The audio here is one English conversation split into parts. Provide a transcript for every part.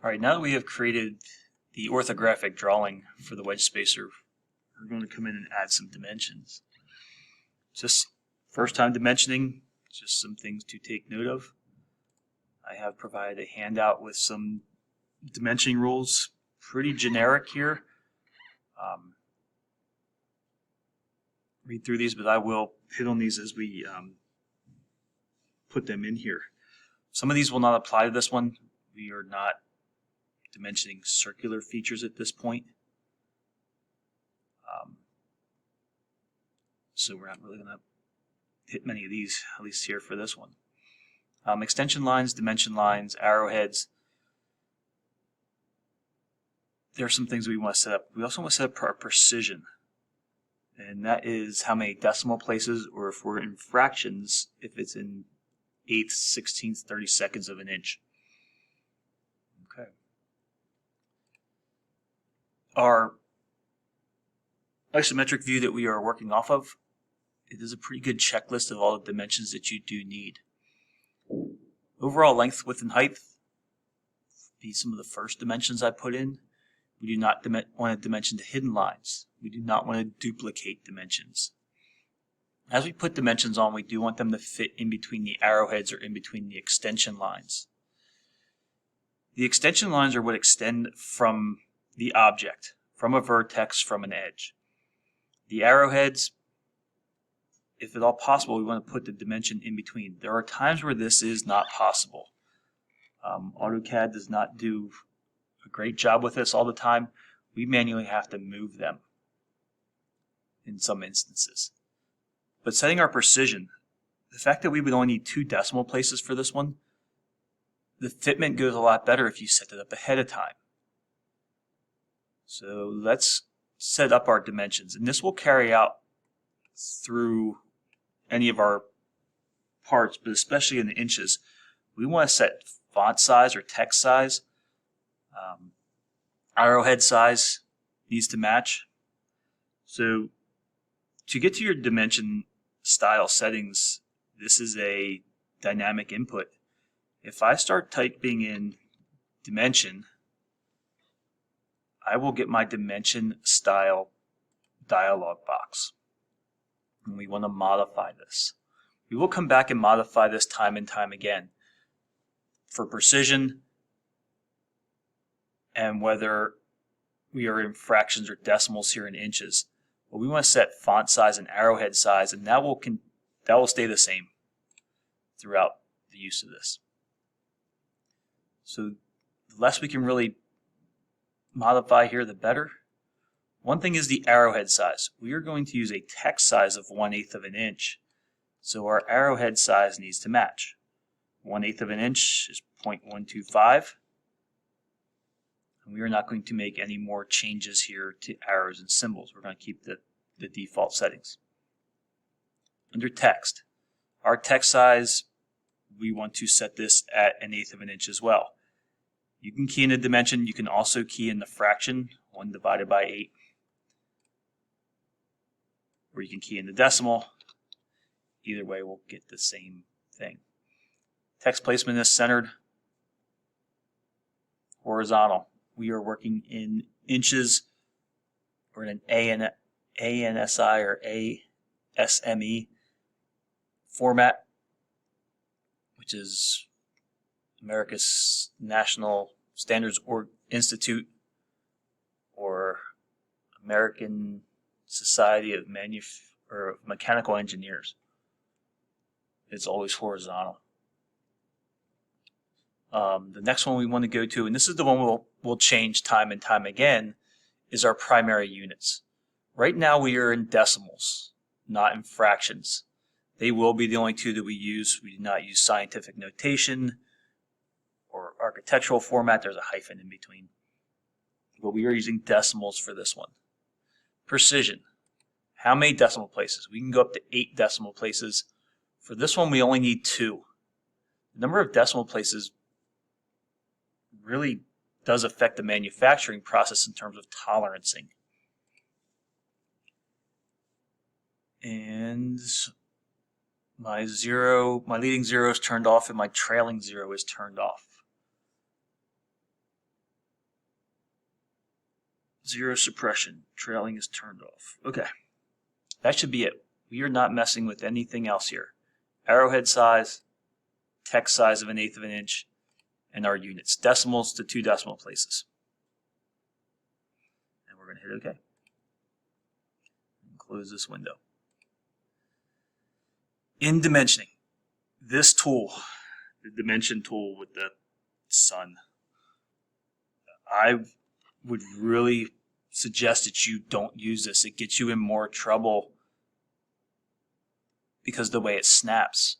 Alright, now that we have created the orthographic drawing for the wedge spacer, we're going to come in and add some dimensions. Just first time dimensioning, just some things to take note of. I have provided a handout with some dimensioning rules, pretty generic here. Read through these, but I will hit on these as we put them in here. Some of these will not apply to this one. We are not dimensioning circular features at this point. So we're not really going to hit many of these, at least here for this one. Extension lines, dimension lines, arrowheads. There are some things we want to set up. We also want to set up our precision. And that is how many decimal places, or if we're in fractions, if it's in 1/8, 16th, 32nds of an inch. Okay. Our isometric view that we are working off of, it is a pretty good checklist of all the dimensions that you do need. Overall length, width, and height, these are some of the first dimensions I put in. We do not want to dimension the hidden lines. We do not want to duplicate dimensions. As we put dimensions on, we do want them to fit in between the arrowheads or in between the extension lines. The extension lines are what extend from the object, from a vertex, from an edge. The arrowheads, if at all possible, we want to put the dimension in between. There are times where this is not possible. AutoCAD does not do a great job with this all the time. We manually have to move them in some instances. But setting our precision, the fact that we would only need 2 decimal places for this one, the fitment goes a lot better if you set it up ahead of time. So let's set up our dimensions, and this will carry out through any of our parts, but especially in the inches. We want to set font size or text size. Arrowhead size needs to match. So to get to your dimension style settings, this is a dynamic input. If I start typing in dimension, I will get my dimension style dialog box. And we want to modify this. We will come back and modify this time and time again for precision and whether we are in fractions or decimals here in inches. But we want to set font size and arrowhead size, and that will stay the same throughout the use of this. So the less we can really modify here, the better. One thing is the arrowhead size. We are going to use a text size of 1/8 of an inch. So our arrowhead size needs to match. 1/8 of an inch is 0.125. And we are not going to make any more changes here to arrows and symbols. We're going to keep the default settings. Under text, our text size, we want to set this at 1/8 of an inch as well. You can key in a dimension. You can also key in the fraction, 1 divided by 8. Or you can key in the decimal. Either way, we'll get the same thing. Text placement is centered. Horizontal. We are working in inches. We're in an ANSI or ASME format, which is America's National Standards Institute or American Society of Mechanical Engineers. It's always horizontal. The next one we want to go to, and this is the one we'll change time and time again, is our primary units. Right now we are in decimals, not in fractions. They will be the only 2 that we use. We do not use scientific notation or architectural format. There's a hyphen in between. But we are using decimals for this one. Precision. How many decimal places? We can go up to 8 decimal places. For this one, we only need 2. The number of decimal places really does affect the manufacturing process in terms of tolerancing. And my leading 0 is turned off and my trailing 0 is turned off. Zero suppression. Trailing is turned off. Okay. That should be it. We are not messing with anything else here. Arrowhead size, text size of 1/8 of an inch, and our units. Decimals to 2 decimal places. And we're going to hit OK. And close this window. In dimensioning, this tool, the dimension tool with the sun, I would really suggest that you don't use this. It gets you in more trouble because of the way it snaps.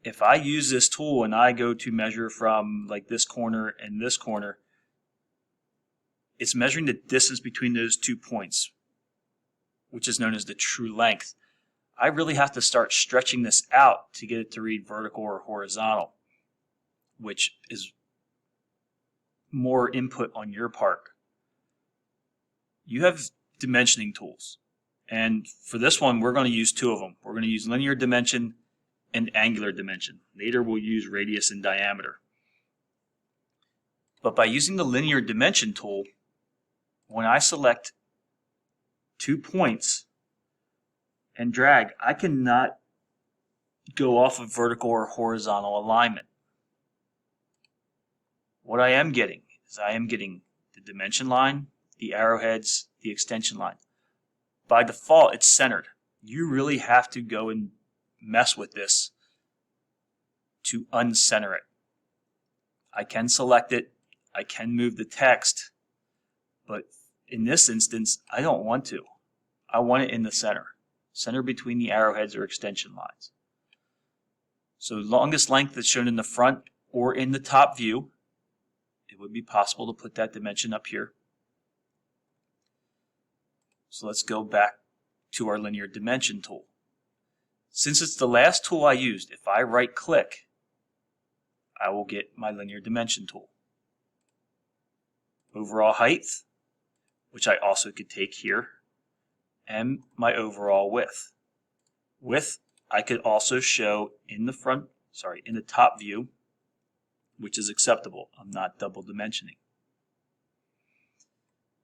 If I use this tool and I go to measure from like this corner and this corner, it's measuring the distance between those 2 points, which is known as the true length. I really have to start stretching this out to get it to read vertical or horizontal, which is more input on your part. You have dimensioning tools, and for this one we're going to use 2 of them. We're going to use linear dimension and angular dimension. Later we'll use radius and diameter. But by using the linear dimension tool, when I select 2 points and drag, I cannot go off of vertical or horizontal alignment. What I am getting is I am getting the dimension line, the arrowheads, the extension line. By default, it's centered. You really have to go and mess with this to uncenter it. I can select it, I can move the text, but in this instance, I don't want to. I want it in the center between the arrowheads or extension lines. So longest length is shown in the front or in the top view. It would be possible to put that dimension up here. So let's go back to our linear dimension tool. Since it's the last tool I used, if I right click, I will get my linear dimension tool. Overall height, which I also could take here, and my overall width. Width I could also show in the top view, which is acceptable. I'm not double dimensioning.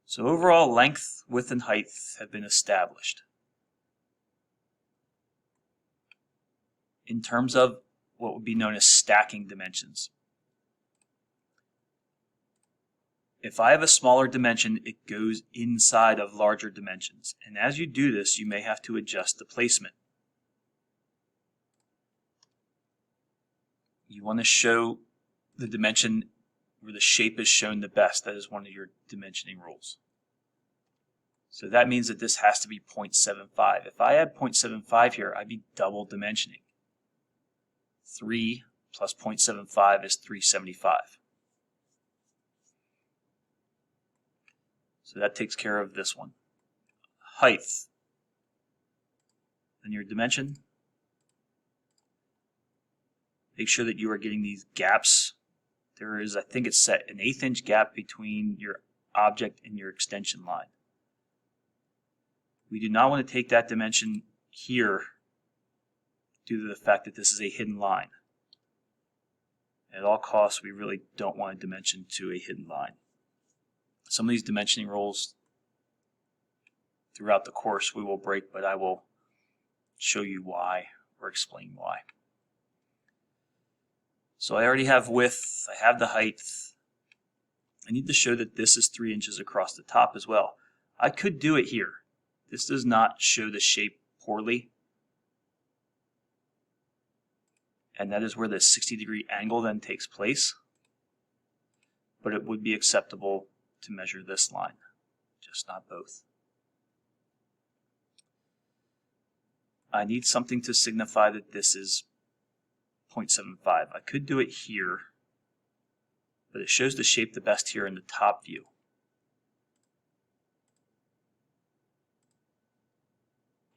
So overall length, width, and height have been established. In terms of what would be known as stacking dimensions. If I have a smaller dimension, it goes inside of larger dimensions. And as you do this, you may have to adjust the placement. You want to show the dimension where the shape is shown the best. That is one of your dimensioning rules. So that means that this has to be 0.75. If I had 0.75 here, I'd be double dimensioning. 3 plus 0.75 is 375. So that takes care of this one. Height. Linear dimension. Make sure that you are getting these gaps. There is, I think it's set, an 1/8 inch gap between your object and your extension line. We do not want to take that dimension here due to the fact that this is a hidden line. At all costs, we really don't want a dimension to a hidden line. Some of these dimensioning rules throughout the course we will break, but I will show you why or explain why. So I already have width, I have the height. I need to show that this is 3 inches across the top as well. I could do it here. This does not show the shape poorly. And that is where the 60-degree angle then takes place. But it would be acceptable to measure this line, just not both. I need something to signify that this is 0.75. I could do it here, but it shows the shape the best here in the top view.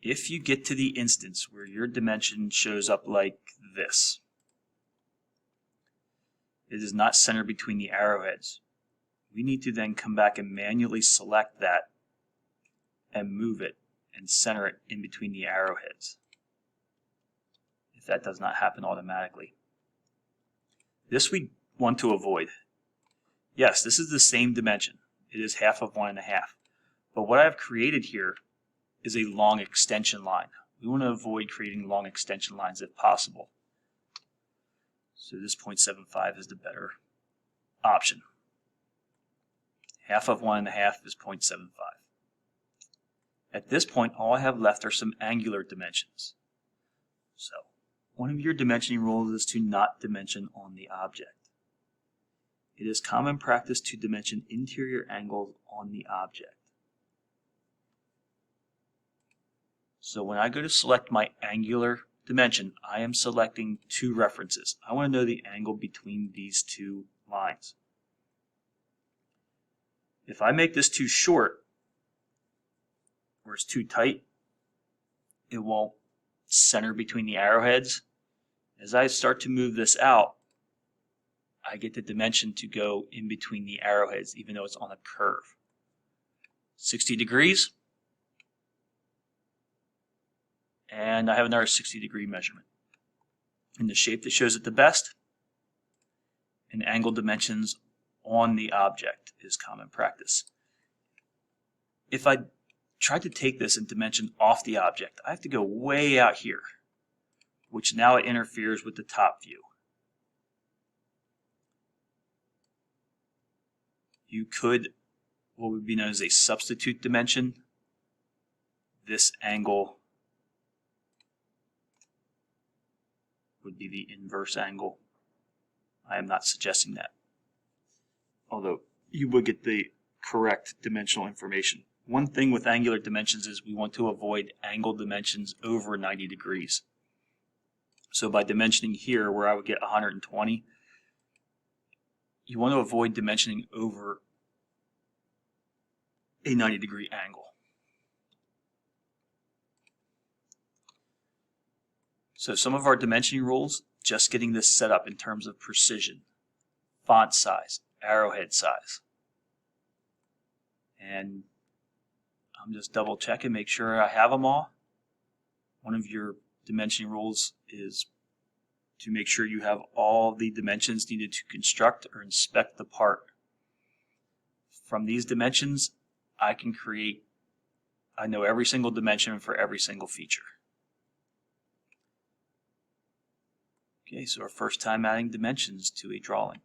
If you get to the instance where your dimension shows up like this, it is not centered between the arrowheads. We need to then come back and manually select that and move it and center it in between the arrowheads, if that does not happen automatically. This we want to avoid. Yes, this is the same dimension. It is half of 1 1/2. But what I've created here is a long extension line. We want to avoid creating long extension lines if possible. So this 0.75 is the better option. Half of 1 1/2 is 0.75. At this point, all I have left are some angular dimensions. So one of your dimensioning rules is to not dimension on the object. It is common practice to dimension interior angles on the object. So when I go to select my angular dimension, I am selecting two references. I want to know the angle between these two lines. If I make this too short, or it's too tight, it won't center between the arrowheads. As I start to move this out, I get the dimension to go in between the arrowheads, even though it's on a curve. 60 degrees. And I have another 60-degree measurement. In the shape that shows it the best, and angle dimensions on the object is common practice. If I try to take this and dimension off the object, I have to go way out here, which now it interferes with the top view. You could, what would be known as a substitute dimension, this angle would be the inverse angle. I am not suggesting that, although you would get the correct dimensional information. One thing with angular dimensions is we want to avoid angle dimensions over 90 degrees. So by dimensioning here where I would get 120, you want to avoid dimensioning over a 90-degree angle. So some of our dimensioning rules, just getting this set up in terms of precision, font size, arrowhead size. And I'm just double checking, make sure I have them all. One of your dimensioning rules is to make sure you have all the dimensions needed to construct or inspect the part. From these dimensions, I know every single dimension for every single feature. Okay, so our first time adding dimensions to a drawing.